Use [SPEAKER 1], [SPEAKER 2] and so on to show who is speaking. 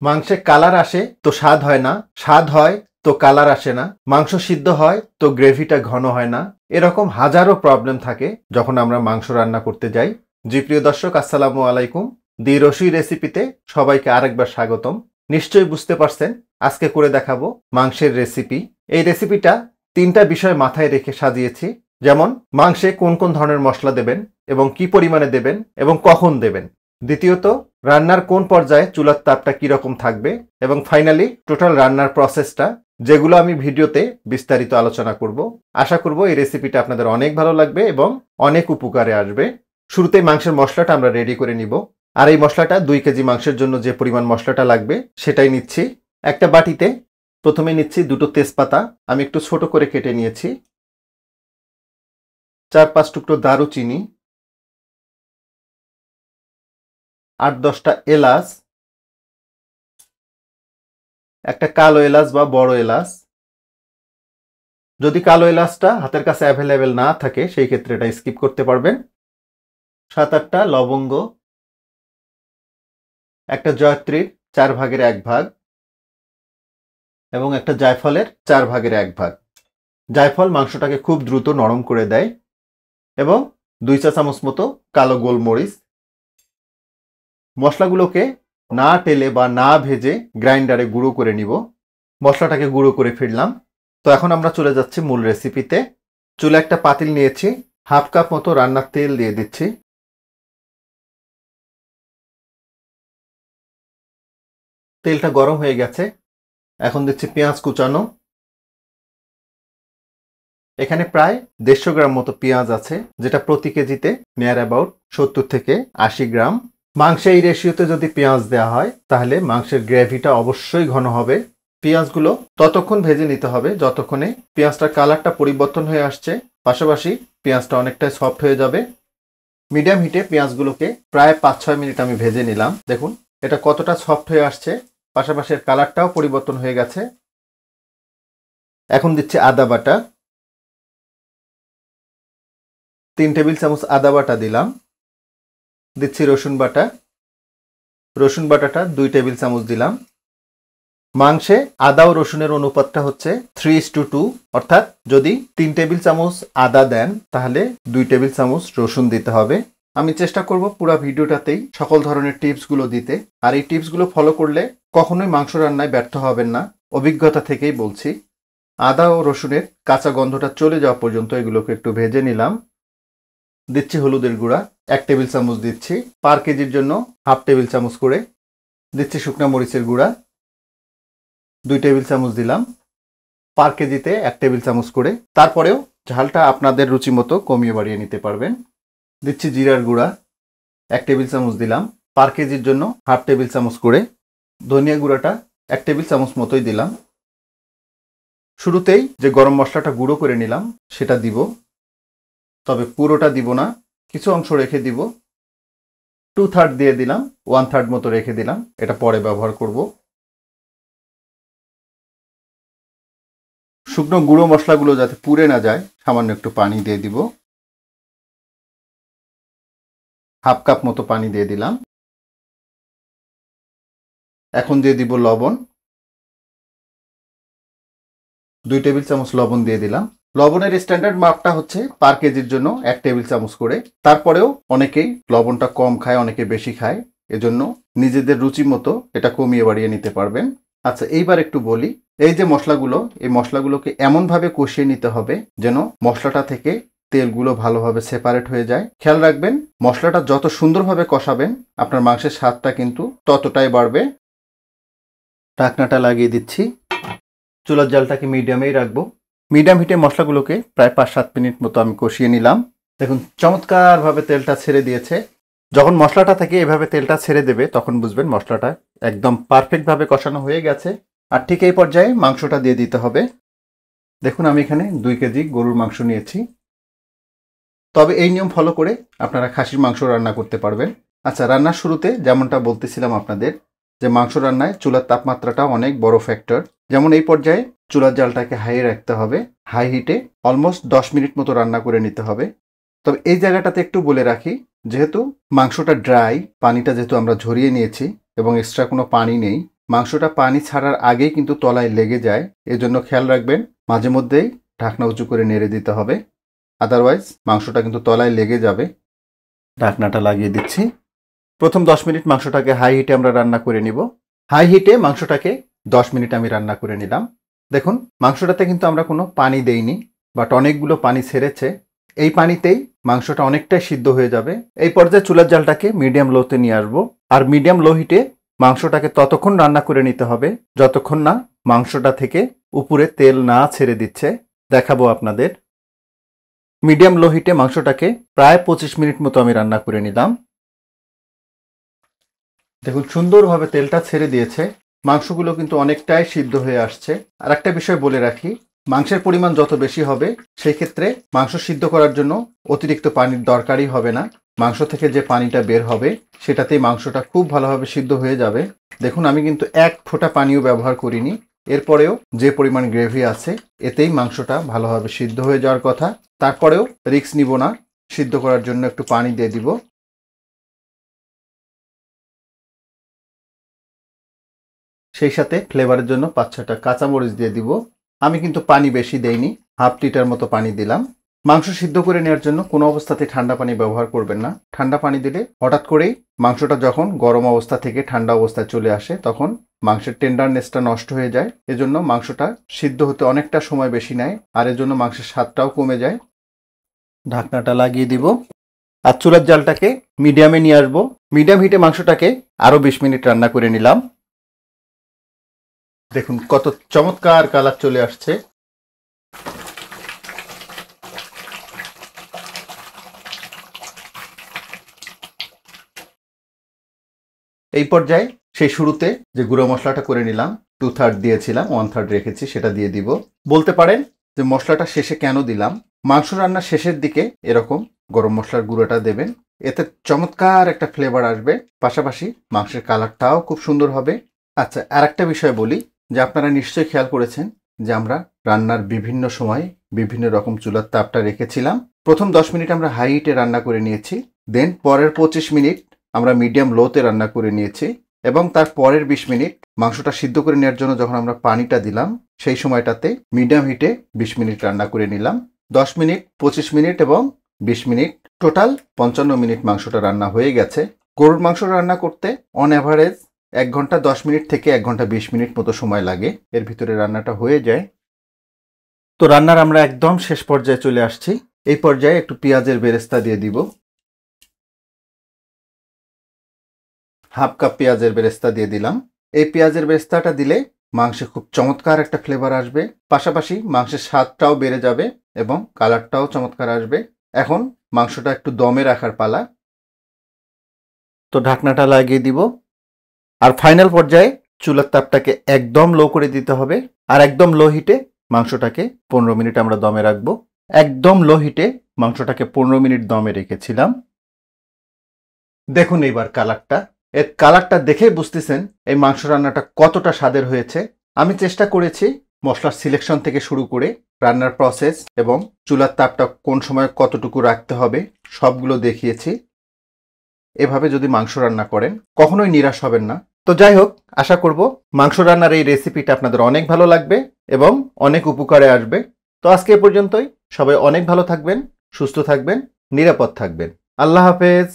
[SPEAKER 1] মাংসে কালার আসে তো স্বাদ হয় না, স্বাদ হয় তো কালার আসে না, মাংস সিদ্ধ হয় তো গ্রেভিটা ঘন হয় না। এরকম হাজারো প্রবলেম থাকে যখন আমরা মাংস রান্না করতে যাই। জি প্রিয় দর্শক, আসসালামু আলাইকুম। দি রসুই রেসিপিতে সবাইকে আরেকবার স্বাগতম। নিশ্চয়ই বুঝতে পারছেন আজকে করে দেখাবো মাংসের রেসিপি। এই রেসিপিটা 3টা বিষয় মাথায় রেখে সাজিয়েছি, যেমন মাংসে কোন কোন ধরনের মশলা দেবেন এবং কি পরিমাণে দেবেন এবং কখন দেবেন। দ্বিতীয়ত, রান্নার কোন পর্যায়ে চুলার তাপটা কিরকম থাকবে, এবং ফাইনালি টোটাল রান্নার প্রসেসটা, যেগুলো আমি ভিডিওতে বিস্তারিত আলোচনা করব। আশা করব এই রেসিপিটা আপনাদের অনেক ভালো লাগবে এবং অনেক উপকারে আসবে। শুরুতেই মাংসের মশলাটা আমরা রেডি করে নিব। আর এই মশলাটা 2 কেজি মাংসের জন্য যে পরিমাণ মশলাটা লাগবে সেটাই নিচ্ছি। একটা বাটিতে প্রথমে নিচ্ছি 2টো তেজপাতা, আমি একটু ছোট করে কেটে নিয়েছি। 4-5 টুকরো দারুচিনি, 8-10টা এলাচ, একটা কালো এলাচ বা বড় এলাচ। যদি কালো এলাচটা হাতের কাছে অ্যাভেলেবেল না থাকে সেই ক্ষেত্রে এটা স্কিপ করতে পারবেন। 7-8টা লবঙ্গ, একটা জয়ত্রীর 4 ভাগের 1 ভাগ এবং একটা জায়ফলের 4 ভাগের 1 ভাগ। জায়ফল মাংসটাকে খুব দ্রুত নরম করে দেয়। এবং 2 চা চামচ মতো কালো গোলমরিচ। মশলাগুলোকে না টেলে বা না ভেজে গ্রাইন্ডারে গুঁড়ো করে নিব। মশলাটাকে গুঁড়ো করে ফিরলাম। তো এখন আমরা চলে যাচ্ছি মূল রেসিপিতে। চুলে একটা পাতিল নিয়েছি, 1/2 কাপ মতো রান্নার তেল দিয়ে দিচ্ছি। তেলটা গরম হয়ে গেছে, এখন দিচ্ছি পেঁয়াজ কুচানো। এখানে প্রায় 150 গ্রাম মতো পেঁয়াজ আছে, যেটা প্রতি কেজিতে নিয়ার অ্যাবাউট 70 থেকে 80 গ্রাম। মাংসে এই রেশিওতে যদি পেঁয়াজ দেওয়া হয় তাহলে মাংসের গ্রেভিটা অবশ্যই ঘন হবে। পেঁয়াজগুলো ততক্ষণ ভেজে নিতে হবে যতক্ষণে পেঁয়াজটার কালারটা পরিবর্তন হয়ে আসছে, পাশাপাশি পেঁয়াজটা অনেকটাই সফট হয়ে যাবে। মিডিয়াম হিটে পেঁয়াজগুলোকে প্রায় 5-6 মিনিট আমি ভেজে নিলাম। দেখুন এটা কতটা সফট হয়ে আসছে, পাশাপাশি কালারটাও পরিবর্তন হয়ে গেছে। এখন দিচ্ছি আদা বাটা, 3 টেবিল চামচ আদা বাটা দিলাম। দিচ্ছি রসুন বাটা, রসুন বাটাটা 2 টেবিল চামচ দিলাম। মাংসে আদা ও রসুনের অনুপাতটা হচ্ছে 3:2, অর্থাৎ যদি 3 টেবিল চামচ আদা দেন তাহলে 2 টেবিল চামচ রসুন দিতে হবে। আমি চেষ্টা করব পুরো ভিডিওটাতেই সকল ধরনের টিপসগুলো দিতে, আর এই টিপসগুলো ফলো করলে কখনোই মাংস রান্নায় ব্যর্থ হবেন না, অভিজ্ঞতা থেকেই বলছি। আদা ও রসুনের কাঁচা গন্ধটা চলে যাওয়া পর্যন্ত এগুলোকে একটু ভেজে নিলাম। দিচ্ছি হলুদের গুঁড়া 1 টেবিল চামচ দিচ্ছি, পার কেজির জন্য 1/2 টেবিল চামচ করে দিচ্ছি। শুকনা মরিচের গুঁড়া 2 টেবিল চামচ দিলাম, পার কেজিতে 1 টেবিল চামচ করে। তারপরেও ঝালটা আপনাদের রুচি মতো কমিয়ে বাড়িয়ে নিতে পারবেন। দিচ্ছি জিরার গুঁড়া 1 টেবিল চামচ দিলাম, পার কেজির জন্য 1/2 টেবিল চামচ করে। ধনিয়া গুঁড়াটা 1 টেবিল চামচ মতোই দিলাম। শুরুতেই যে গরম মশলাটা গুঁড়ো করে নিলাম সেটা দিব, তবে পুরোটা দিব না, কিছু অংশ রেখে দিব। 2/3 দিয়ে দিলাম, 1/3 মতো রেখে দিলাম, এটা পরে ব্যবহার করব। শুকনো গুঁড়ো মশলাগুলো যাতে পুড়ে না যায় সামান্য একটু পানি দিয়ে দিব, 1/2 কাপ মতো পানি দিয়ে দিলাম। এখন দিয়ে দিব লবণ, 2 টেবিল চামচ লবণ দিয়ে দিলাম। লবণের স্ট্যান্ডার্ড মাপটা হচ্ছে পার কেজির জন্য 1 টেবিল চামচ করে। তারপরেও অনেকেই লবণটা কম খায়, অনেকে বেশি খায়, এজন্য নিজেদের রুচি মতো এটা কমিয়ে বাড়িয়ে নিতে পারবেন। আচ্ছা, এইবার একটু বলি, এই যে মশলাগুলো, এই মশলাগুলোকে এমনভাবে কষিয়ে নিতে হবে যেন মশলাটা থেকে তেলগুলো ভালোভাবে সেপারেট হয়ে যায়। খেয়াল রাখবেন, মশলাটা যত সুন্দরভাবে কষাবেন আপনার মাংসের স্বাদটা কিন্তু ততটাই বাড়বে। ঢাকনাটা লাগিয়ে দিচ্ছি, চুলার জালটাকে মিডিয়ামেই রাখবো। মিডিয়াম হিটে মশলাগুলোকে প্রায় 5-7 মিনিট মতো আমি কষিয়ে নিলাম। দেখুন চমৎকারভাবে তেলটা ছেড়ে দিয়েছে। যখন মশলাটা থেকে এভাবে তেলটা ছেড়ে দেবে তখন বুঝবেন মশলাটা একদম পারফেক্টভাবে কষানো হয়ে গেছে। আর ঠিক এই পর্যায়ে মাংসটা দিয়ে দিতে হবে। দেখুন আমি এখানে 2 কেজি গরুর মাংস নিয়েছি, তবে এই নিয়ম ফলো করে আপনারা খাসির মাংস রান্না করতে পারবেন। আচ্ছা, রান্নার শুরুতে যেমনটা বলতেছিলাম আপনাদের, যে মাংস রান্নায় চুলার তাপমাত্রাটা অনেক বড় ফ্যাক্টর। যেমন এই পর্যায়ে চুলার জালটাকে হাই রাখতে হবে, হাই হিটে অলমোস্ট 10 মিনিট মতো রান্না করে নিতে হবে। তবে এই জায়গাটাতে একটু বলে রাখি, যেহেতু মাংসটা ড্রাই, পানিটা যেহেতু আমরা ঝরিয়ে নিয়েছি এবং এক্সট্রা কোনো পানি নেই, মাংসটা পানি ছাড়ার আগেই কিন্তু তলায় লেগে যায়, এজন্য খেয়াল রাখবেন মাঝে মধ্যেই ঢাকনা উঁচু করে নেড়ে দিতে হবে, আদারওয়াইজ মাংসটা কিন্তু তলায় লেগে যাবে। ঢাকনাটা লাগিয়ে দিচ্ছি। প্রথম 10 মিনিট মাংসটাকে হাই হিটে আমরা রান্না করে নিব। হাই হিটে মাংসটাকে 10 মিনিট আমি রান্না করে নিলাম। দেখুন মাংসটাতে কিন্তু আমরা কোনো পানি দেইনি, বাট অনেকগুলো পানি ছেড়েছে। এই পানিতেই মাংসটা অনেকটাই সিদ্ধ হয়ে যাবে। এই পর্যায়ে চুলার জালটাকে মিডিয়াম লোতে নিয়ে আসবো, আর মিডিয়াম লো হিটে মাংসটাকে ততক্ষণ রান্না করে নিতে হবে যতক্ষণ না মাংসটা থেকে উপরে তেল না ছেড়ে দিচ্ছে। দেখাবো আপনাদের। মিডিয়াম লো হিটে মাংসটাকে প্রায় 25 মিনিট মতো আমি রান্না করে নিলাম। দেখুন সুন্দরভাবে তেলটা ছেড়ে দিয়েছে, মাংসগুলো কিন্তু অনেকটাই সিদ্ধ হয়ে আসছে। আর একটা বিষয় বলে রাখি, মাংসের পরিমাণ যত বেশি হবে সেই ক্ষেত্রে মাংস সিদ্ধ করার জন্য অতিরিক্ত পানির দরকারই হবে না। মাংস থেকে যে পানিটা বের হবে সেটাতেই মাংসটা খুব ভালোভাবে সিদ্ধ হয়ে যাবে। দেখুন আমি কিন্তু এক ফোঁটা পানিও ব্যবহার করিনি, এরপরেও যে পরিমাণ গ্রেভি আছে এতেই মাংসটা ভালোভাবে সিদ্ধ হয়ে যাওয়ার কথা। তারপরেও রিস্ক নিব না, সিদ্ধ করার জন্য একটু পানি দিয়ে দিব। সেই সাথে ফ্লেভারের জন্য 5-6টা কাঁচামরিচ দিয়ে দিব। আমি কিন্তু পানি বেশি দেইনি, হাফ লিটার মতো পানি দিলাম। মাংস সিদ্ধ করে নেওয়ার জন্য কোনো অবস্থাতেই ঠান্ডা পানি ব্যবহার করবেন না। ঠান্ডা পানি দিলে হঠাৎ করেই মাংসটা যখন গরম অবস্থা থেকে ঠান্ডা অবস্থায় চলে আসে তখন মাংসের টেন্ডারনেসটা নষ্ট হয়ে যায়। এজন্য মাংসটা সিদ্ধ হতে অনেকটা সময় বেশি নেয়, আর এজন্য মাংসের স্বাদটাও কমে যায়। ঢাকনাটা লাগিয়ে দিব আর চুলার জালটাকে মিডিয়ামে নিয়ে আসবো। মিডিয়াম হিটে মাংসটাকে আরও 20 মিনিট রান্না করে নিলাম। দেখুন কত চমৎকার কালার চলে আসছে। এই পর্যায়ে সেই শুরুতে যে গুঁড়ো মশলাটা করে নিলাম 2/3 দিয়েছিলাম, 1/3 রেখেছি, সেটা দিয়ে দিব। বলতে পারেন যে মশলাটা শেষে কেন দিলাম। মাংস রান্নার শেষের দিকে এরকম গরম মশলার গুঁড়োটা দেবেন, এতে চমৎকার একটা ফ্লেভার আসবে, পাশাপাশি মাংসের কালারটাও খুব সুন্দর হবে। আচ্ছা, আর একটা বিষয় বলি যে আপনারা নিশ্চয়ই খেয়াল করেছেন যে আমরা রান্নার বিভিন্ন সময় বিভিন্ন রকম চুলার তাপটা রেখেছিলাম। প্রথম 10 মিনিট আমরা হাই হিটে রান্না করে নিয়েছি, দেন পরের 25 মিনিট আমরা মিডিয়াম লোতে রান্না করে নিয়েছি, এবং তার পরের 20 মিনিট মাংসটা সিদ্ধ করে নেওয়ার জন্য যখন আমরা পানিটা দিলাম সেই সময়টাতে মিডিয়াম হিটে 20 মিনিট রান্না করে নিলাম। 10 মিনিট, 25 মিনিট এবং 20 মিনিট, টোটাল 55 মিনিট মাংসটা রান্না হয়ে গেছে। গরুর মাংস রান্না করতে অন অ্যাভারেজ 1 ঘন্টা 10 মিনিট থেকে 1 ঘন্টা 20 মিনিট মতো সময় লাগে, এর ভিতরে রান্নাটা হয়ে যায়। তো রান্নার আমরা একদম শেষ পর্যায়ে চলে আসছি। এই পর্যায়ে একটু পেঁয়াজের বেরেস্তা দিয়ে দিব। হাফ কাপ পেঁয়াজের বেরেস্তা দিয়ে দিলাম। এই পেঁয়াজের বেরেস্তাটা দিলে মাংসে খুব চমৎকার একটা ফ্লেভার আসবে, পাশাপাশি মাংসের স্বাদটাও বেড়ে যাবে এবং কালারটাও চমৎকার আসবে। এখন মাংসটা একটু দমে রাখার পালা। তো ঢাকনাটা লাগিয়ে দিব, আর ফাইনাল পর্যায়ে চুলার তাপটাকে একদম লো করে দিতে হবে, আর একদম লো হিটে মাংসটাকে 15 মিনিট আমরা দমে রাখবো। একদম লো হিটে মাংসটাকে 15 মিনিট দমে রেখেছিলাম। দেখুন এইবার কালারটা, এর কালারটা দেখেই বুঝতেছেন এই মাংস রান্নাটা কতটা স্বাদের হয়েছে। আমি চেষ্টা করেছি মশলার সিলেকশন থেকে শুরু করে রান্নার প্রসেস এবং চুলার তাপটা কোন সময় কতটুকু রাখতে হবে সবগুলো দেখিয়েছি। এভাবে যদি মাংস রান্না করেন কখনোই নিরাশ হবেন না। তো যাই হোক, আশা করব মাংস রান্নার এই রেসিপিটা আপনাদের অনেক ভালো লাগবে এবং অনেক উপকারে আসবে। তো আজকে এ পর্যন্তই। সবাই অনেক ভালো থাকবেন, সুস্থ থাকবেন, নিরাপদ থাকবেন। আল্লাহ হাফেজ।